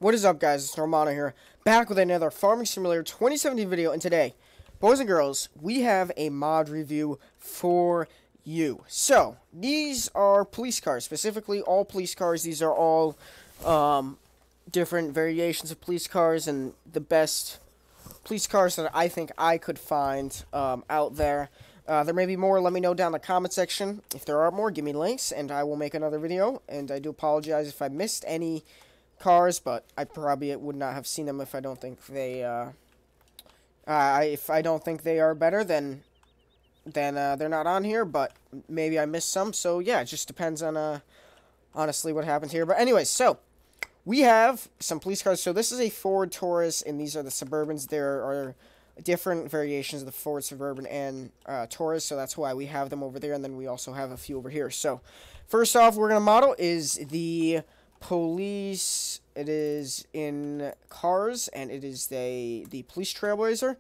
What is up, guys? It's Normano here, back with another Farming Simulator 2017 video, and today, boys and girls, we have a mod review for you. So, these are police cars, specifically all police cars. These are all different variations of police cars, and the best police cars that I think I could find out there. There may be more. Let me know down in the comment section. If there are more, give me links, and I will make another video. And I do apologize if I missed any cars, but I probably would not have seen them if I don't think they if I don't think they are better, then they're not on here. But maybe I missed some. So yeah, it just depends on honestly what happens here. But anyways, so we have some police cars. So this is a Ford Taurus, and these are the Suburbans. There are different variations of the Ford Suburban and Taurus, so that's why we have them over there, and then we also have a few over here. So first off, we're gonna model is the police. It is in cars, and it is the police trailblazer.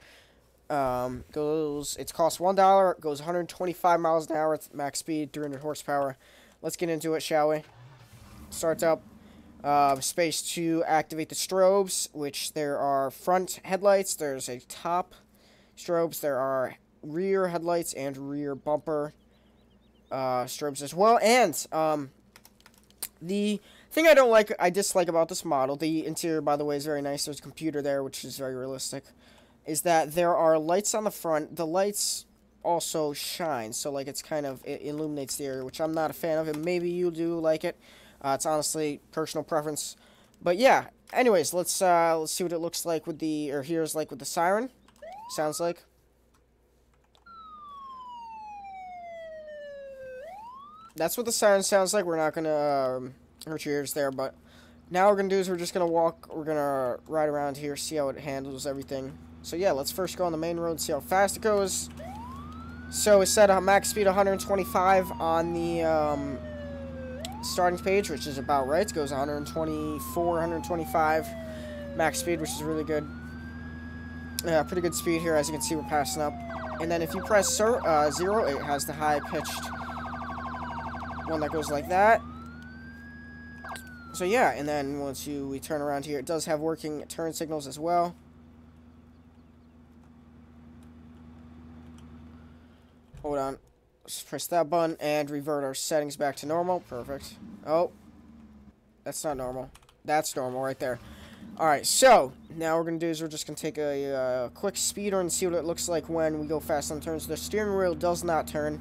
It costs $1. It goes 125 miles an hour at max speed, 300 horsepower. Let's get into it, shall we? Starts up. Space to activate the strobes, which there are front headlights, there's a top strobes, there are rear headlights and rear bumper strobes as well. And the thing I dislike about this model, the interior, by the way, is very nice. There's a computer there, which is very realistic, is that there are lights on the front. The lights also shine, so like it illuminates the area, which I'm not a fan of, and maybe you do like it. It's honestly personal preference, but yeah. Anyways, let's see what it looks like with here's like with the siren. Sounds like. That's what the siren sounds like. We're not gonna hurt your ears there, but now what we're gonna do is we're just gonna walk. We're gonna ride around here, see how it handles everything. So yeah, let's first go on the main road, see how fast it goes. So it's set at max speed 125 on the starting page, which is about right. It goes 124, 125 max speed, which is really good. Pretty good speed here, as you can see. We're passing up, and then if you press 0, it has the high-pitched one that goes like that. So yeah, and then once we turn around here, it does have working turn signals as well. Hold on. Let's press that button and revert our settings back to normal. Perfect. Oh, that's not normal. That's normal right there. Alright, so now what we're going to do is we're just going to take a quick speeder and see what it looks like when we go fast on turns. The steering wheel does not turn,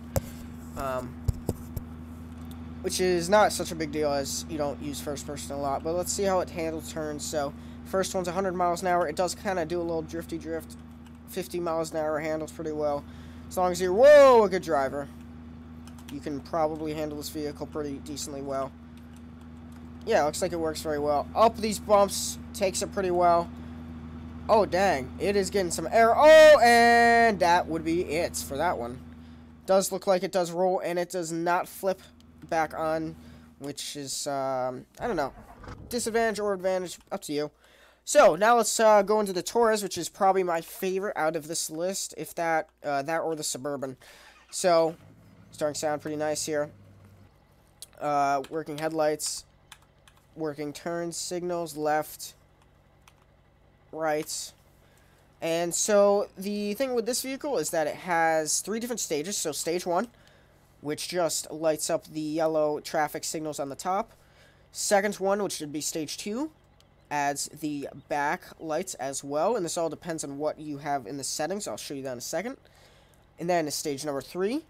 which is not such a big deal as you don't use first person a lot. But let's see how it handles turns. So first one's 100 miles an hour. It does kind of do a little drifty drift. 50 miles an hour handles pretty well. As long as you're, a good driver, you can probably handle this vehicle pretty decently well. Yeah, looks like it works very well. Up these bumps, takes it pretty well. Oh, dang. It is getting some air. Oh, and that would be it for that one. Does look like it does roll, and it does not flip back on, which is, I don't know, disadvantage or advantage, up to you. So, now let's go into the Taurus, which is probably my favorite out of this list, if that or the Suburban. So, starting to sound pretty nice here. Working headlights, working turn signals, left, right. And so, the thing with this vehicle is that it has 3 different stages. So, stage 1, which just lights up the yellow traffic signals on the top. Second one, which should be stage 2, adds the back lights as well, and this all depends on what you have in the settings. I'll show you that in a second. And then stage number 3,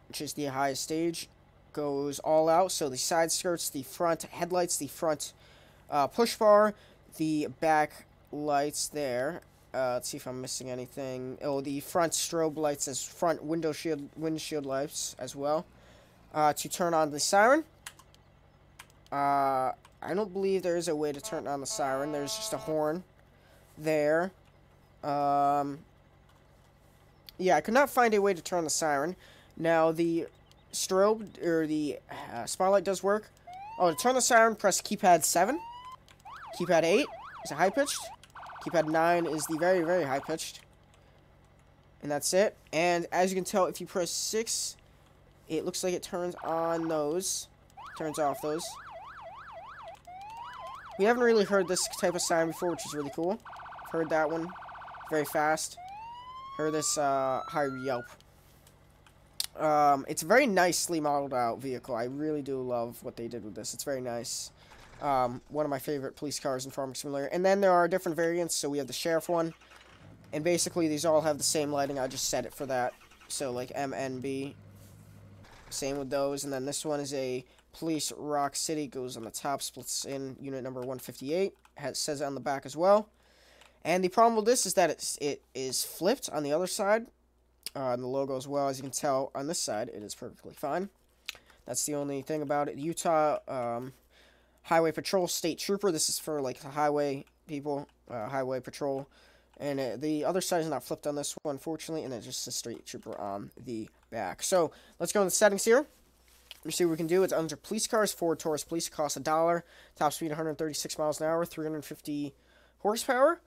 which is the highest stage, goes all out. So the side skirts, the front headlights, the front push bar, the back lights there. Let's see if I'm missing anything. Oh, the front strobe lights as front windshield lights as well. To turn on the siren. I don't believe there is a way to turn on the siren. There's just a horn there. Yeah, I could not find a way to turn the siren. Now, the strobe, or the spotlight does work. Oh, to turn the siren, press keypad 7. Keypad 8 is a high-pitched. Keypad 9 is the very, very high-pitched. And that's it. And as you can tell, if you press 6, it looks like it turns on those. Turns off those. We haven't really heard this type of siren before, which is really cool. Heard that one very fast. Heard this high yelp. It's a very nicely modeled out vehicle. I really do love what they did with this. It's very nice. One of my favorite police cars in Farming Simulator. And then there are different variants. So we have the sheriff one. And basically these all have the same lighting. I just set it for that. So like MNB. Same with those. And then this one is a Police Rock City. Goes on the top. Splits in unit number 158. Says it on the back as well. And the problem with this is that it is flipped on the other side. And the logo as well. As you can tell on this side, it is perfectly fine. That's the only thing about it. Utah Highway Patrol State Trooper. This is for like the highway people. Highway Patrol. And the other side is not flipped on this one, unfortunately. And it's just a State Trooper on the back. So, let's go into the settings here. Let me see what we can do. It's under police cars. Ford Taurus Police costs $1. Top speed 136 miles an hour. 350 horsepower.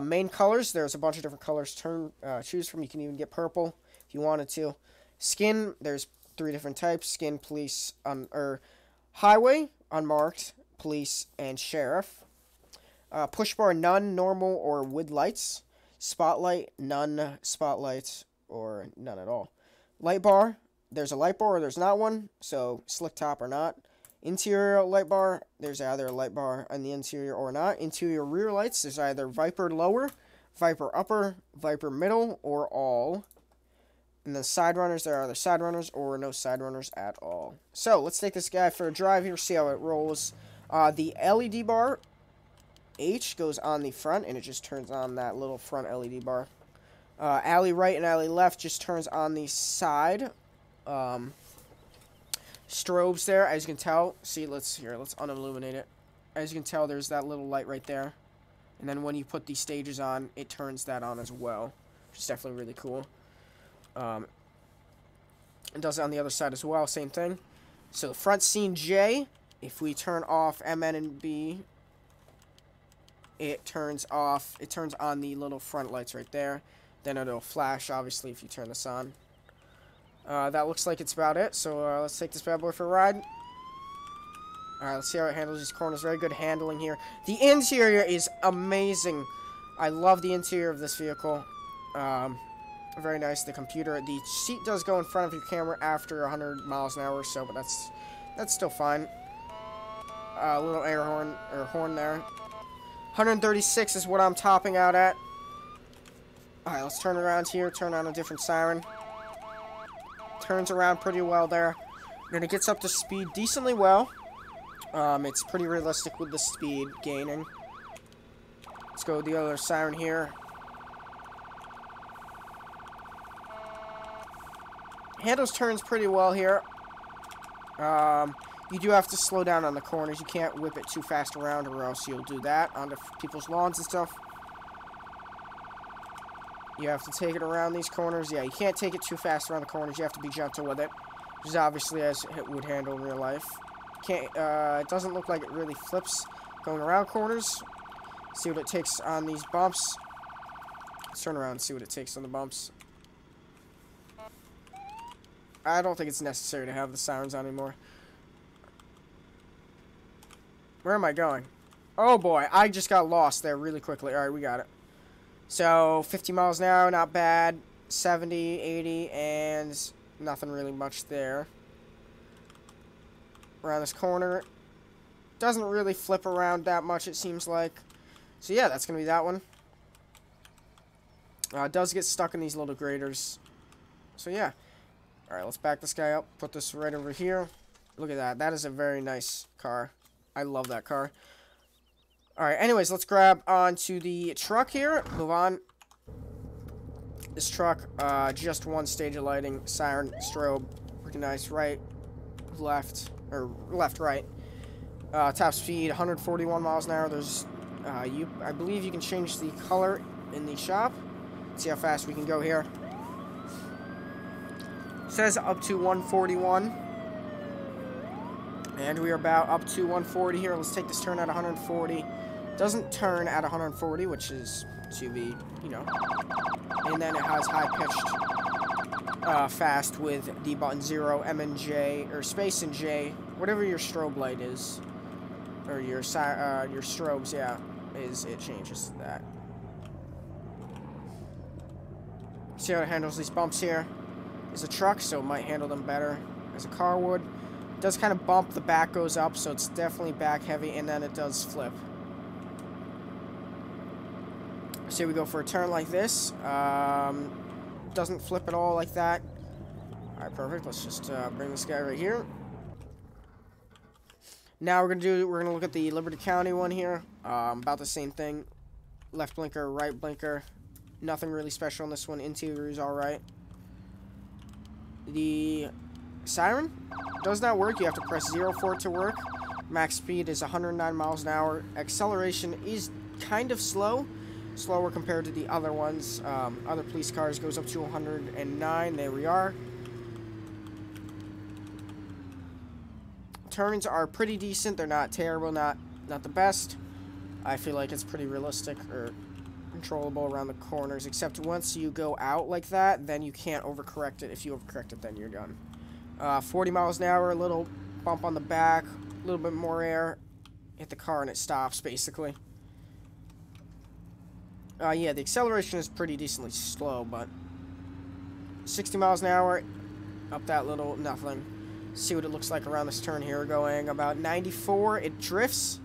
Main colors. There's a bunch of different colors to choose from. You can even get purple if you wanted to. Skin. There's 3 different types. Skin, police, or highway, unmarked, police, and sheriff. Push bar, none, normal, or with lights. Spotlight, none, spotlights, or none at all. Light bar, there's a light bar or there's not one, so slick top or not. Interior light bar, there's either a light bar on the interior or not. Interior rear lights, there's either Viper lower, Viper upper, Viper middle, or all. And the side runners, there are either side runners or no side runners at all. So, let's take this guy for a drive here, see how it rolls. The LED bar, H, goes on the front, and it just turns on that little front LED bar. Alley right and alley left just turns on the side. Strobes there, as you can tell. See, let's unilluminate it. As you can tell, there's that little light right there. And then when you put these stages on, it turns that on as well. Which is definitely really cool. It does it on the other side as well, same thing. So, front scene J, if we turn off MN and B, it turns on the little front lights right there. Then it'll flash, obviously, if you turn this on. That looks like it's about it. So let's take this bad boy for a ride. Alright, let's see how it handles these corners. Very good handling here. The interior is amazing. I love the interior of this vehicle. Very nice. The computer. The seat does go in front of your camera after 100 miles an hour or so, but that's still fine. A little air horn, or horn there. 136 is what I'm topping out at. Alright, let's turn around here. Turn on a different siren. Turns around pretty well there. And it gets up to speed decently well. It's pretty realistic with the speed gaining. Let's go with the other siren here. Handles turns pretty well here. You do have to slow down on the corners. You can't whip it too fast around or else you'll do that onto people's lawns and stuff. You have to take it around these corners. Yeah, you can't take it too fast around the corners. You have to be gentle with it. Which is obviously as it would handle in real life. It doesn't look like it really flips going around corners. See what it takes on these bumps. Let's turn around and see what it takes on the bumps. I don't think it's necessary to have the sirens on anymore. Where am I going? Oh boy, I just got lost there really quickly. Alright, we got it. So, 50 miles an hour, not bad. 70, 80, and nothing really much there. Around this corner. Doesn't really flip around that much, it seems like. So yeah, that's going to be that one. It does get stuck in these little graters. So yeah. Alright, let's back this guy up. Put this right over here. Look at that. That is a very nice car. I love that car. Alright, anyways, let's grab onto the truck here. Move on. This truck, just one stage of lighting. Siren, strobe. Pretty nice. Right, left, or left, right. Top speed, 141 miles an hour. There's, I believe you can change the color in the shop. Let's see how fast we can go here. It says up to 141. And we are about up to 140 here. Let's take this turn at 140. Doesn't turn at 140, which is to be, you know. And then it has high-pitched fast with the button 0, M and J, or space and J, whatever your strobe light is. or your strobes, yeah, it changes to that. See how it handles these bumps here. It's a truck, so it might handle them better as a car would. It does kind of bump, the back goes up, so it's definitely back heavy, and then it does flip. So here we go for a turn like this. Doesn't flip at all like that. Alright, perfect. Let's just bring this guy right here. Now we're gonna look at the Liberty County one here. About the same thing. Left blinker, right blinker. Nothing really special on this one. Interior is alright. The siren does not work. You have to press 0 for it to work. Max speed is 109 miles an hour. Acceleration is kind of slow. Slower compared to the other ones. Other police cars goes up to 109. There we are. Turns are pretty decent. They're not terrible, not the best. I feel like it's pretty realistic or controllable around the corners, except once you go out like that, then you can't overcorrect it. If you overcorrect it, then you're done. 40 miles an hour, a little bump on the back, a little bit more air, hit the car and it stops, basically. Yeah, the acceleration is pretty decently slow, but 60 miles an hour, up that little, nothing. See what it looks like around this turn here, going about 94. It drifts.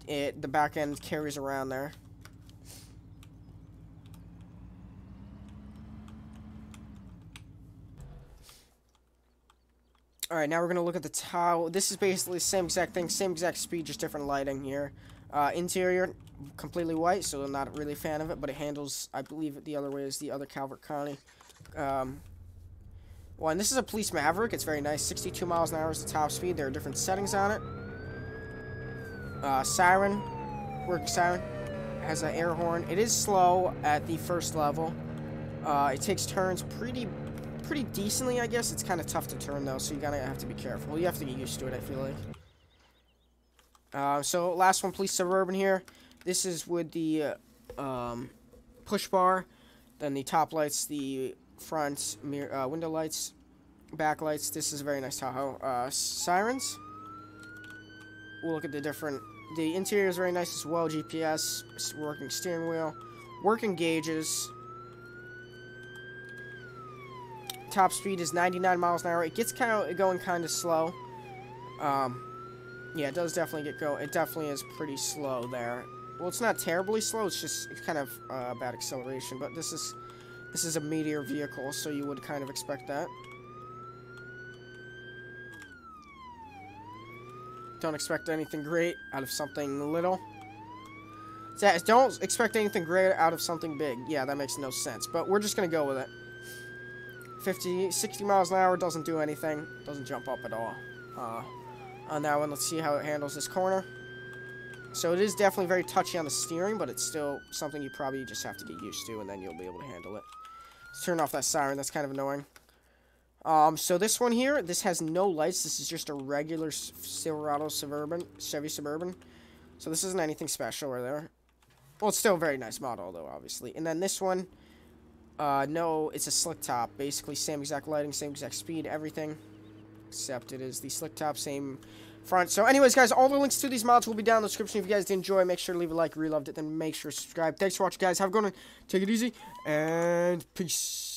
The back end carries around there. Alright, now we're going to look at the TAU. This is basically the same exact thing, same exact speed, just different lighting here. Interior, completely white, so I'm not really a fan of it, but it handles, I believe, the other way as the other Calvert County. Well, and this is a Police Maverick. It's very nice. 62 miles an hour is the top speed. There are different settings on it. Siren, working siren, has an air horn. It is slow at the first level. It takes turns pretty decently, I guess. It's kind of tough to turn, though, so you gotta have to be careful. You have to get used to it, I feel like. So, last one, Police Suburban here. This is with the push bar, then the top lights, the front mirror, window lights, back lights. This is a very nice Tahoe. Sirens. We'll look at the different... The interior is very nice as well. GPS, working steering wheel, working gauges. Top speed is 99 miles an hour. It gets going kind of slow. Yeah, it does definitely get going. It definitely is pretty slow there. Well, it's not terribly slow. It's kind of bad acceleration. But this is a meteor vehicle, so you would kind of expect that. Don't expect anything great out of something little. Don't expect anything great out of something big. Yeah, that makes no sense. But we're just going to go with it. 60 miles an hour doesn't do anything. Doesn't jump up at all. On that one, let's see how it handles this corner. So it is definitely very touchy on the steering, but it's still something you probably just have to get used to, and then you'll be able to handle it. Let's turn off that siren. That's kind of annoying. So this one here, this has no lights. This is just a regular Silverado Chevy Suburban. So this isn't anything special or there. Well, it's still a very nice model, though, obviously. And then this one, no, it's a slick top. Basically, same exact lighting, same exact speed, everything. Except it is the slick top, same front. So anyways, guys, all the links to these mods will be down in the description. If you guys did enjoy, make sure to leave a like. If you loved it, then make sure to subscribe. Thanks for watching, guys. Have a good one. Take it easy, and peace.